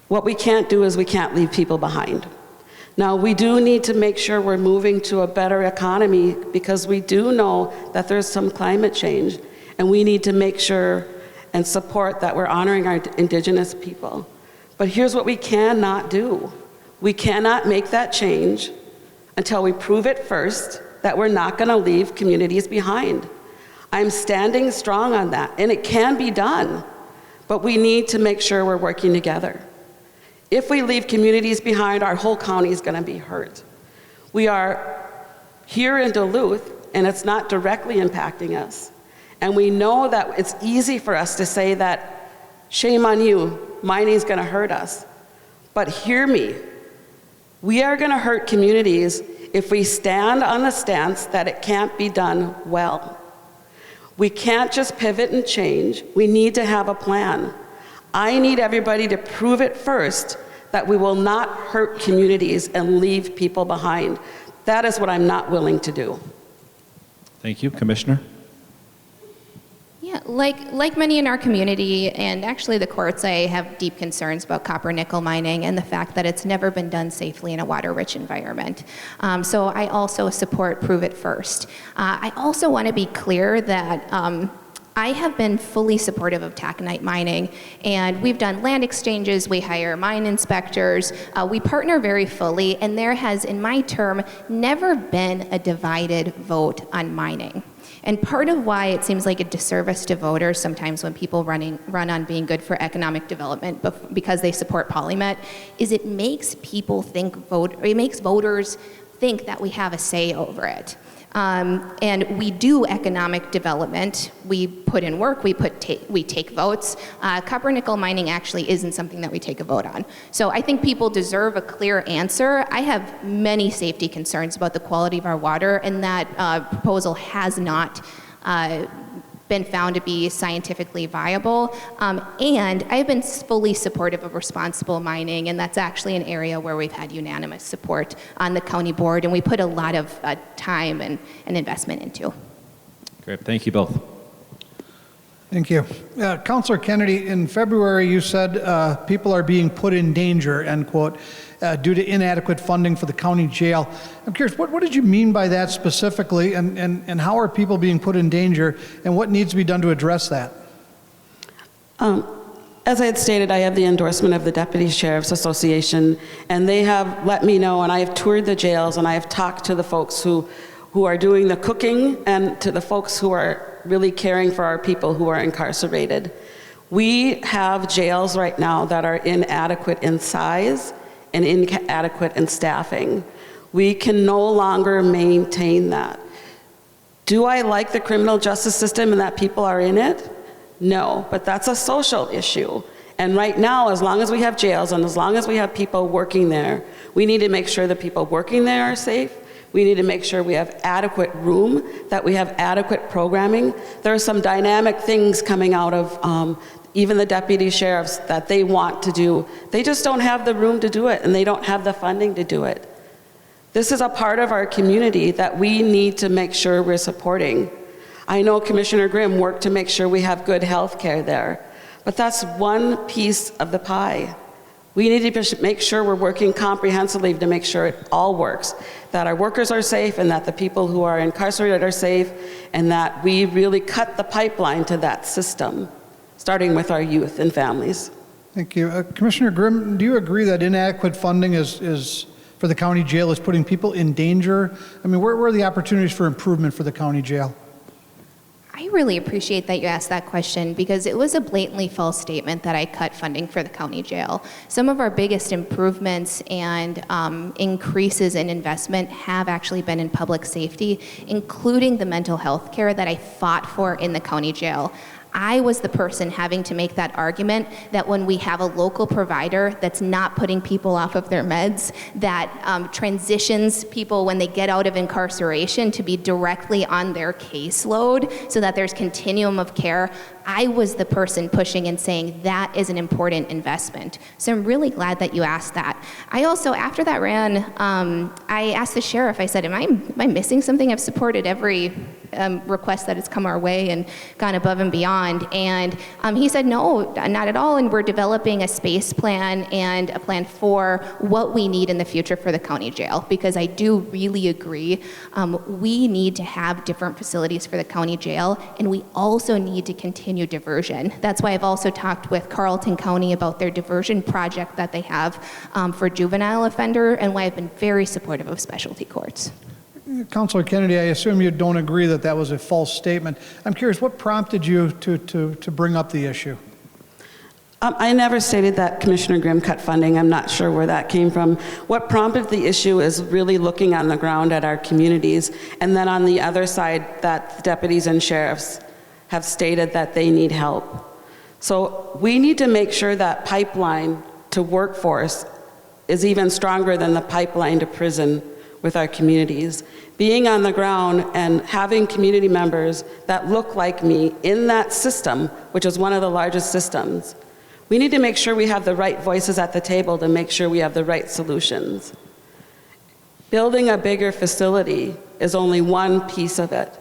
What we can't do is we can't leave people behind. Now, we do need to make sure we're moving to a better economy, because we do know that there's some climate change, and we need to make sure and support that we're honoring our indigenous people. But here's what we cannot do. We cannot make that change until we prove it first that we're not going to leave communities behind. I'm standing strong on that, and it can be done, but we need to make sure we're working together. If we leave communities behind, our whole county is going to be hurt. We are here in Duluth, and it's not directly impacting us. And we know that it's easy for us to say that, shame on you, mining is going to hurt us. But hear me, we are going to hurt communities if we stand on the stance that it can't be done well. We can't just pivot and change. We need to have a plan. I need everybody to prove it first that we will not hurt communities and leave people behind. That is what I'm not willing to do. Thank you. Commissioner? Yeah, Like many in our community, and actually the courts, I have deep concerns about copper nickel mining and the fact that it's never been done safely in a water-rich environment. So I also support Prove It First. I also want to be clear that I have been fully supportive of taconite mining, and we've done land exchanges, we hire mine inspectors, we partner very fully, and there has, in my term, never been a divided vote on mining. And part of why it seems like a disservice to voters sometimes when people run on being good for economic development because they support Polymet is it makes people it makes voters think that we have a say over it. And we do economic development. We put in work, we take votes. Copper nickel mining actually isn't something that we take a vote on. So I think people deserve a clear answer. I have many safety concerns about the quality of our water, and that proposal has not been found to be scientifically viable. And I've been fully supportive of responsible mining, and that's actually an area where we've had unanimous support on the county board, and we put a lot of time and investment into. Great, thank you both. Thank you. Councilor Kennedy, in February you said people are being put in danger, end quote, due to inadequate funding for the county jail. I'm curious, what did you mean by that specifically, and how are people being put in danger, and what needs to be done to address that? As I had stated, I have the endorsement of the Deputy Sheriff's Association, and they have let me know, and I have toured the jails, and I have talked to the folks who are doing the cooking, and to the folks who are really caring for our people who are incarcerated. We have jails right now that are inadequate in size and inadequate in staffing. We can no longer maintain that. Do I like the criminal justice system and that people are in it? No, but that's a social issue. And right now, as long as we have jails and as long as we have people working there, we need to make sure the people working there are safe. We need to make sure we have adequate room, that we have adequate programming. There are some dynamic things coming out of even the deputy sheriffs that they want to do. They just don't have the room to do it, and they don't have the funding to do it. This is a part of our community that we need to make sure we're supporting. I know Commissioner Grimm worked to make sure we have good health care there, but that's one piece of the pie. We need to make sure we're working comprehensively to make sure it all works, that our workers are safe and that the people who are incarcerated are safe, and that we really cut the pipeline to that system, starting with our youth and families. Thank you. Commissioner Grimm, do you agree that inadequate funding is for the county jail is putting people in danger? I mean, where are the opportunities for improvement for the county jail? I really appreciate that you asked that question, because it was a blatantly false statement that I cut funding for the county jail. Some of our biggest improvements and increases in investment have actually been in public safety, including the mental health care that I fought for in the county jail. I was the person having to make that argument that when we have a local provider that's not putting people off of their meds, that transitions people when they get out of incarceration to be directly on their caseload so that there's continuum of care, I was the person pushing and saying that is an important investment. So I'm really glad that you asked that. I also, after that ran, I asked the sheriff, I said, am I missing something? I've supported every request that has come our way and gone above and beyond. And he said, no, not at all. And we're developing a space plan and a plan for what we need in the future for the county jail, because I do really agree. We need to have different facilities for the county jail, and we also need to continue diversion. That's why I've also talked with Carleton County about their diversion project that they have for juvenile offender, and why I've been very supportive of specialty courts. Councilor Kennedy, I assume you don't agree that that was a false statement. I'm curious, what prompted you to bring up the issue? I never stated that Commissioner Grimm cut funding. I'm not sure where that came from. What prompted the issue is really looking on the ground at our communities, and then on the other side that deputies and sheriffs have stated that they need help. So we need to make sure that pipeline to workforce is even stronger than the pipeline to prison with our communities. Being on the ground and having community members that look like me in that system, which is one of the largest systems, we need to make sure we have the right voices at the table to make sure we have the right solutions. Building a bigger facility is only one piece of it,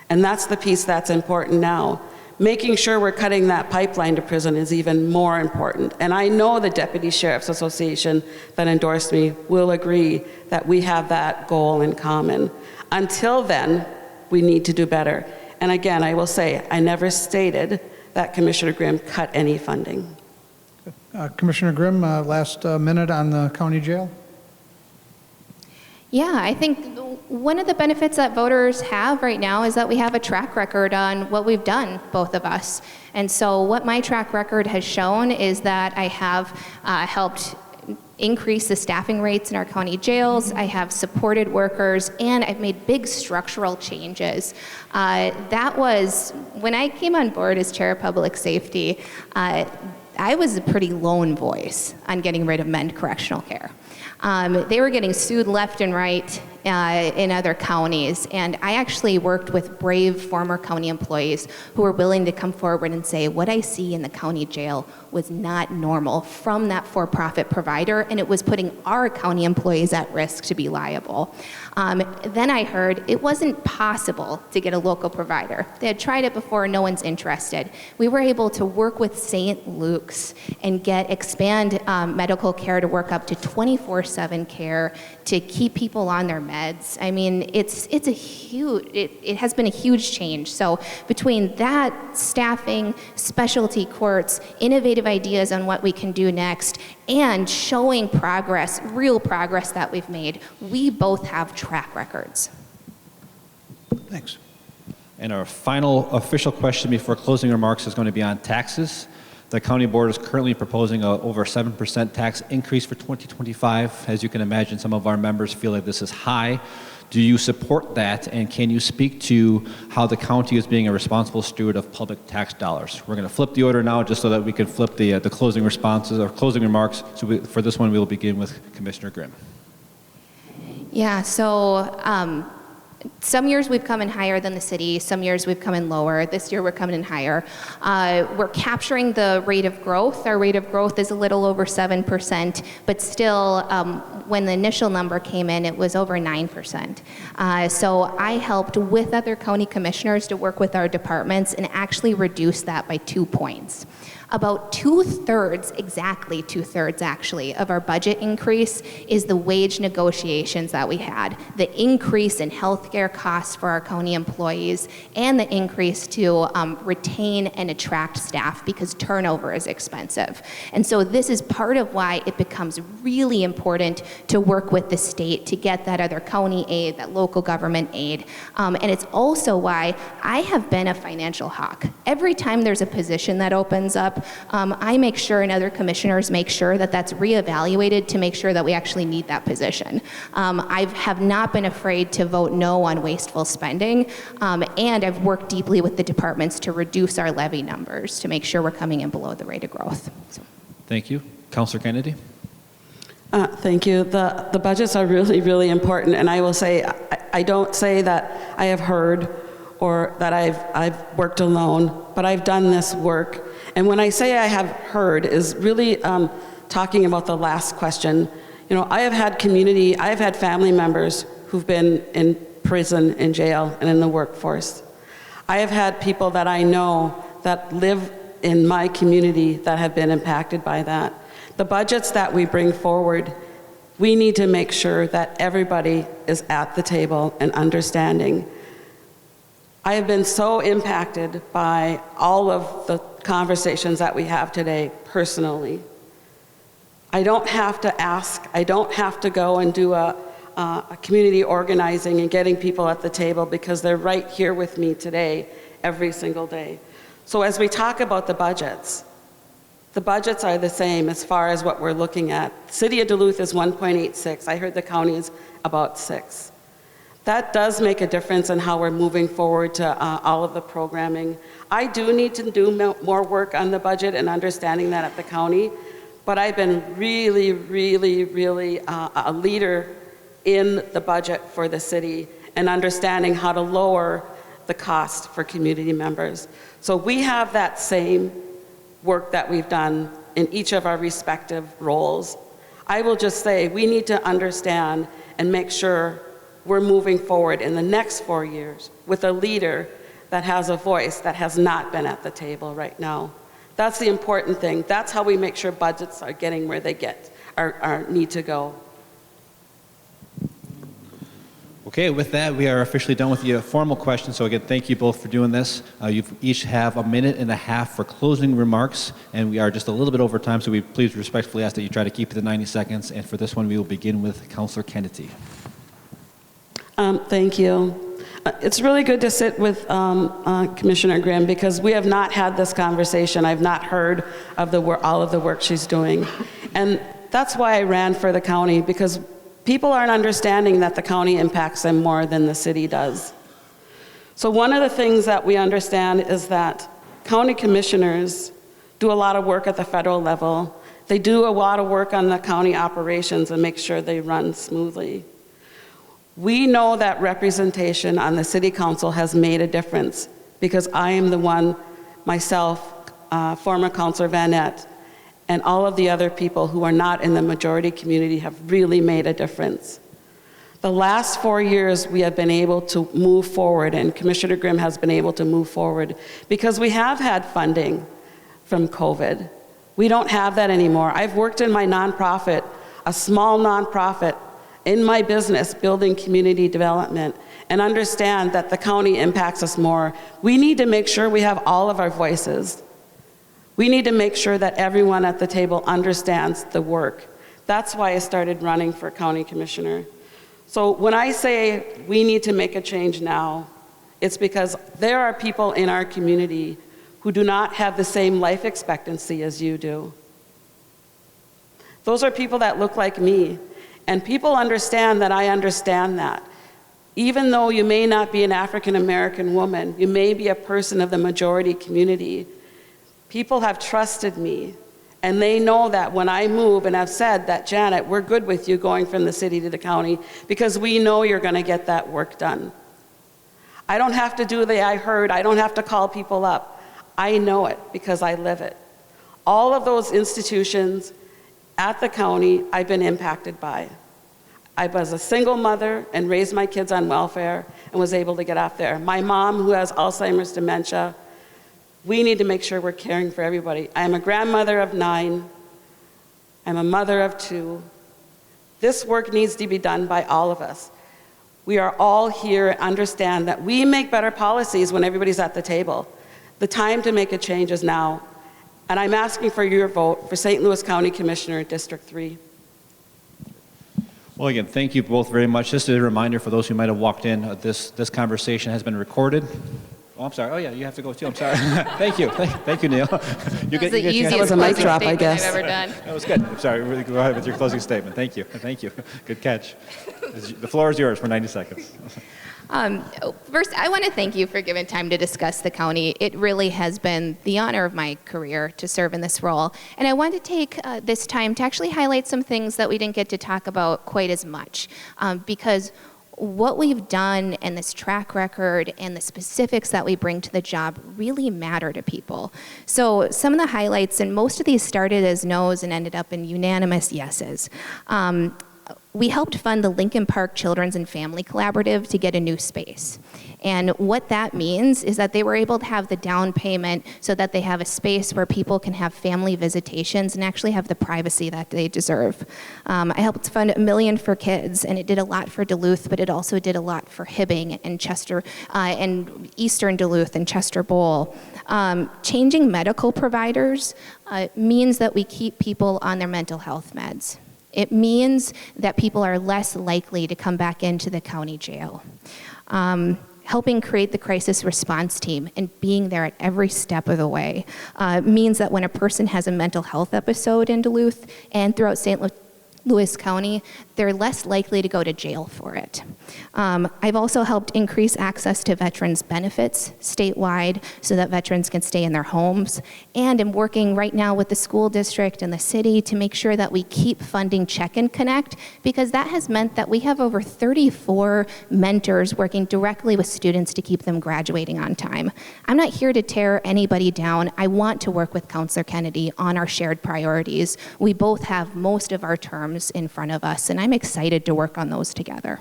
and that's the piece that's important now. making sure we're cutting that pipeline to prison is even more important. And I know the Deputy Sheriff's Association that endorsed me will agree that we have that goal in common. Until then, we need to do better. And again, I will say, I never stated that Commissioner Grimm cut any funding. Commissioner Grimm, last minute on the county jail. Yeah, I think one of the benefits that voters have right now is that we have a track record on what we've done, both of us. And so what my track record has shown is that I have helped increase the staffing rates in our county jails, I have supported workers, and I've made big structural changes. That was, when I came on board as chair of public safety, I was a pretty lone voice on getting rid of men's correctional care. They were getting sued left and right in other counties, and I actually worked with brave former county employees who were willing to come forward and say, what I see in the county jail was not normal from that for-profit provider, and it was putting our county employees at risk to be liable. Then I heard it wasn't possible to get a local provider. They had tried it before, no one's interested. We were able to work with St. Luke's and expand medical care to work up to 24/7 care to keep people on their meds. I mean, it has been a huge change. So between that, staffing, specialty courts, innovative ideas on what we can do next, and showing progress, real progress that we've made, we both have track records. Thanks. And our final official question before closing remarks is going to be on taxes. The county board is currently proposing a over 7% tax increase for 2025. As you can imagine, some of our members feel like this is high. Do you support that? And can you speak to how the county is being a responsible steward of public tax dollars? We're going to flip the order now just so that we can flip the closing responses or closing remarks. So for this one, we will begin with Commissioner Grimm. Yeah, so some years we've come in higher than the city, some years we've come in lower. This year we're coming in higher. We're capturing the rate of growth. Our rate of growth is a little over 7%, but still, when the initial number came in, it was over 9%. So I helped with other county commissioners to work with our departments and actually reduce that by 2 points. About exactly two-thirds actually, of our budget increase is the wage negotiations that we had, the increase in healthcare costs for our county employees, and the increase to retain and attract staff because turnover is expensive. And so this is part of why it becomes really important to work with the state to get that other county aid, that local government aid. And it's also why I have been a financial hawk. Every time there's a position that opens up, I make sure, and other commissioners make sure, that that's reevaluated to make sure that we actually need that position. I have not been afraid to vote no on wasteful spending, and I've worked deeply with the departments to reduce our levy numbers to make sure we're coming in below the rate of growth. So. Thank you. Councilor Kennedy. Thank you. The budgets are really, really important, and I will say, I don't say that I have heard or that I've worked alone, but I've done this work. And when I say I have heard is really talking about the last question. You know, I have had family members who've been in prison, in jail, and in the workforce. I have had people that I know that live in my community that have been impacted by that. The budgets that we bring forward, we need to make sure that everybody is at the table and understanding. I have been so impacted by all of the conversations that we have today personally. I don't have to ask, I don't have to go and do a community organizing and getting people at the table because they're right here with me today, every single day. So as we talk about the budgets are the same as far as what we're looking at. City of Duluth is 1.86. I heard the county is about 6. That does make a difference in how we're moving forward to all of the programming. I do need to do more work on the budget and understanding that at the county, but I've been really, really, really a leader in the budget for the city and understanding how to lower the cost for community members. So we have that same work that we've done in each of our respective roles. I will just say we need to understand and make sure we're moving forward in the next 4 years with a leader that has a voice that has not been at the table right now. That's the important thing. That's how we make sure budgets are getting where they need to go. Okay, with that, we are officially done with the formal questions. So again, thank you both for doing this. You each have 1.5 minutes for closing remarks, and we are just a little bit over time, so we please respectfully ask that you try to keep it to 90 seconds. And for this one, we will begin with Councilor Kennedy. Thank you. It's really good to sit with Commissioner Grimm, because we have not had this conversation. I've not heard of all of the work she's doing. And that's why I ran for the county, because people aren't understanding that the county impacts them more than the city does. So one of the things that we understand is that county commissioners do a lot of work at the federal level. They do a lot of work on the county operations and make sure they run smoothly. We know that representation on the city council has made a difference, because I am the one, myself, former Councilor Vanette, and all of the other people who are not in the majority community have really made a difference. The last 4 years, we have been able to move forward, and Commissioner Grimm has been able to move forward, because we have had funding from COVID. We don't have that anymore. I've worked in my nonprofit, a small nonprofit, in my business, building community development, and understand that the county impacts us more. We need to make sure we have all of our voices. We need to make sure that everyone at the table understands the work. That's why I started running for county commissioner. So when I say we need to make a change now, it's because there are people in our community who do not have the same life expectancy as you do. Those are people that look like me, and people understand that I understand that. Even though you may not be an African American woman, you may be a person of the majority community, people have trusted me, and they know that when I move, and I've said that, Janet, we're good with you going from the city to the county, because we know you're gonna get that work done. I don't have to do the I heard, I don't have to call people up. I know it because I live it. All of those institutions at the county I've been impacted by. I was a single mother and raised my kids on welfare and was able to get off there. My mom, who has Alzheimer's dementia, we need to make sure we're caring for everybody. I'm a grandmother of 9. I'm a mother of 2. This work needs to be done by all of us. We are all here, understand that we make better policies when everybody's at the table. The time to make a change is now. And I'm asking for your vote for St. Louis County Commissioner, District 3. Well, again, thank you both very much. Just a reminder for those who might have walked in, this conversation has been recorded. Oh, I'm sorry. Oh, yeah, you have to go too. I'm sorry. Thank you. Thank you, Neil. That was a mic drop, I guess. I've ever done. That was good. I'm sorry. Go ahead with your closing statement. Thank you. Thank you. Good catch. The floor is yours for 90 seconds. First, I want to thank you for giving time to discuss the county. It really has been the honor of my career to serve in this role. And I want to take this time to actually highlight some things that we didn't get to talk about quite as much, because what we've done and this track record and the specifics that we bring to the job really matter to people. So some of the highlights, and most of these started as no's and ended up in unanimous yeses. We helped fund the Lincoln Park Children's and Family Collaborative to get a new space. And what that means is that they were able to have the down payment so that they have a space where people can have family visitations and actually have the privacy that they deserve. I helped fund $1 million for kids, and it did a lot for Duluth, but it also did a lot for Hibbing and Chester, and Eastern Duluth and Chester Bowl. Changing medical providers means that we keep people on their mental health meds. It means that people are less likely to come back into the county jail. Helping create the crisis response team and being there at every step of the way means that when a person has a mental health episode in Duluth and throughout St. Louis County, they're less likely to go to jail for it. I've also helped increase access to veterans benefits statewide so that veterans can stay in their homes. And I'm working right now with the school district and the city to make sure that we keep funding Check and Connect, because that has meant that we have over 34 mentors working directly with students to keep them graduating on time. I'm not here to tear anybody down. I want to work with Councilor Kennedy on our shared priorities. We both have most of our terms in front of us, and I'm excited to work on those together.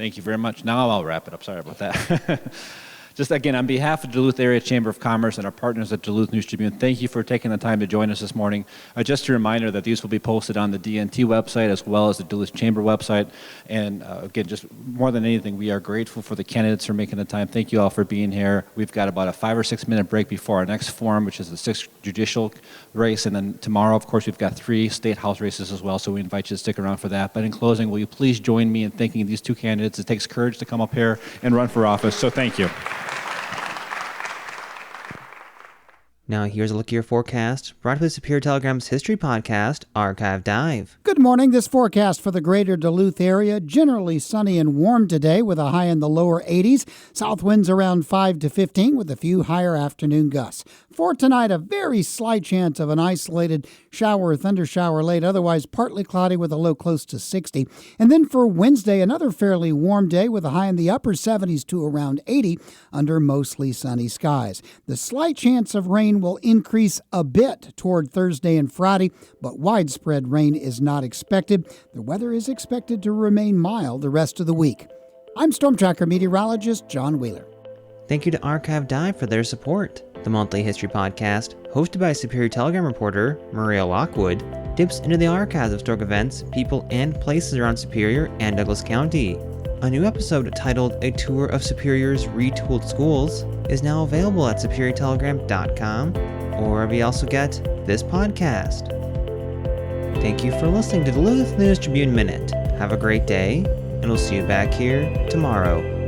Thank you very much. Now I'll wrap it up. Sorry about that. Just again, on behalf of Duluth Area Chamber of Commerce and our partners at Duluth News Tribune, thank you for taking the time to join us this morning. Just a reminder that these will be posted on the DNT website as well as the Duluth Chamber website. And again, just more than anything, we are grateful for the candidates for making the time. Thank you all for being here. We've got about a 5 or 6 minute break before our next forum, which is the 6th judicial race. And then tomorrow, of course, we've got 3 state house races as well. So we invite you to stick around for that. But in closing, will you please join me in thanking these 2 candidates? It takes courage to come up here and run for office. So thank you. Now here's a look at your forecast, brought to you by Superior Telegram's history podcast, Archive Dive. Good morning. This forecast for the greater Duluth area, generally sunny and warm today with a high in the lower 80s. South winds around 5 to 15 with a few higher afternoon gusts. For tonight, a very slight chance of an isolated shower or thundershower late, otherwise partly cloudy with a low close to 60. And then for Wednesday, another fairly warm day with a high in the upper 70s to around 80 under mostly sunny skies. The slight chance of rain will increase a bit toward Thursday and Friday, but widespread rain is not expected. The weather is expected to remain mild the rest of the week. I'm Storm Tracker meteorologist John Wheeler. Thank you to Archive Dive for their support. The monthly history podcast, hosted by Superior Telegram reporter Maria Lockwood, dips into the archives of historic events, people, and places around Superior and Douglas County. A new episode titled A Tour of Superior's Retooled Schools is now available at superiortelegram.com or wherever you also get this podcast. Thank you for listening to Duluth News Tribune Minute. Have a great day, and we'll see you back here tomorrow.